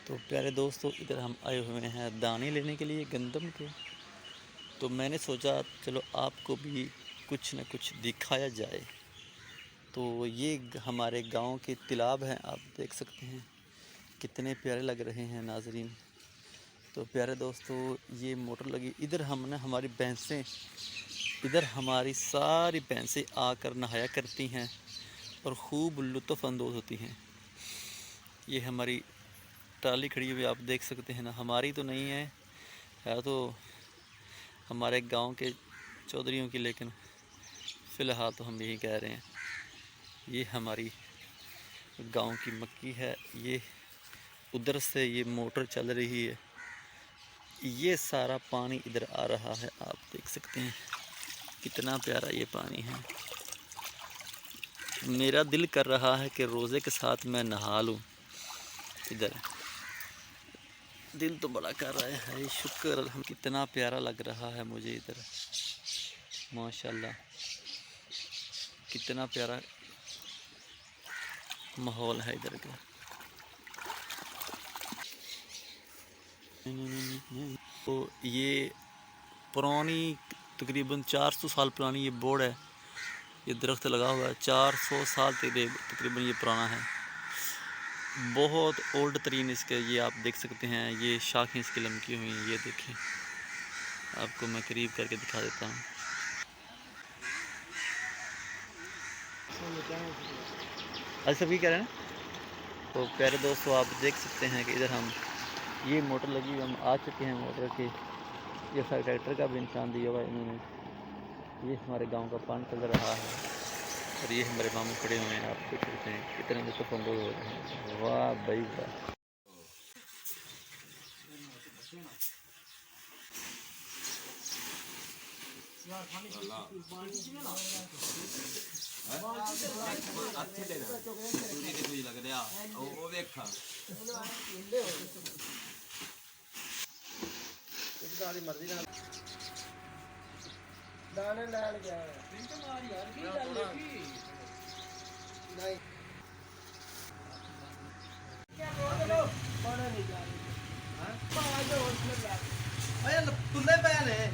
तो प्यारे दोस्तों, इधर हम आए हुए हैं दाने लेने के लिए गंदम के। तो मैंने सोचा चलो आपको भी कुछ न कुछ दिखाया जाए। तो ये हमारे गांव के तालाब हैं, आप देख सकते हैं कितने प्यारे लग रहे हैं नाजरीन। तो प्यारे दोस्तों, ये मोटर लगी इधर, हमने हमारी भैंसें, इधर हमारी सारी भैंसें आकर नहाया करती हैं और खूब लुत्फ़ अंदोज़ होती हैं। ये हमारी ट्राली खड़ी हुई आप देख सकते हैं ना, हमारी तो नहीं है तो हमारे गांव के चौधरियों की, लेकिन फ़िलहाल तो हम यही कह रहे हैं। ये हमारी गांव की मक्की है, ये उधर से ये मोटर चल रही है, ये सारा पानी इधर आ रहा है, आप देख सकते हैं कितना प्यारा ये पानी है। मेरा दिल कर रहा है कि रोज़े के साथ मैं नहा लूँ इधर, दिल तो बड़ा कर रहा है। शुक्र हम, कितना प्यारा लग रहा है मुझे इधर, माशाल्लाह कितना प्यारा माहौल है इधर का। तो ये पुरानी तकरीबन 400 साल पुरानी ये बोर्ड है, ये दरख्त लगा हुआ है 400 साल तकरीबन ये पुराना है, बहुत ओल्ड तरीन इसके। ये आप देख सकते हैं, ये शाखें इसकी लमकी हुई हैं, ये देखें, आपको मैं करीब करके दिखा देता हूँ। अच्छा भी कह रहे हैं। तो प्यारे दोस्तों, आप देख सकते हैं कि इधर हम, ये मोटर लगी हुई, हम आ चुके हैं मोटर के। ये सारे ट्रैक्टर का भी निशान दिया हुआ है इन्होंने। ये हमारे गांव का पानी चल रहा है और ये हमारे मामू खड़े हुए हैं, आप देख सकते हैं कितने लुत्फ़ अंदोज़ हो रहे हैं। वाह भाई वाह। दाने लाल गया नहीं क्या पाना नहीं जा रही तुले पैन है।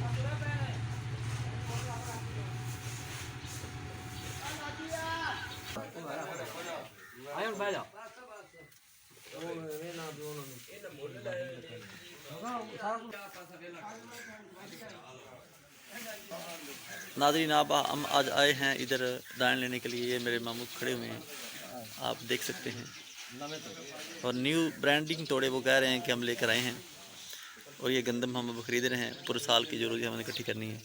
आयो बैठ जा नाज़रीन, आप हम आज आए हैं इधर दाने लेने के लिए। ये मेरे मामू खड़े हुए हैं, आप देख सकते हैं, और न्यू ब्रांडिंग तोड़े वो कह रहे हैं कि हम लेकर आए हैं, और ये गंदम हम अब खरीद रहे हैं। पूरे साल की ज़रूरत हमें इकट्ठी करनी है।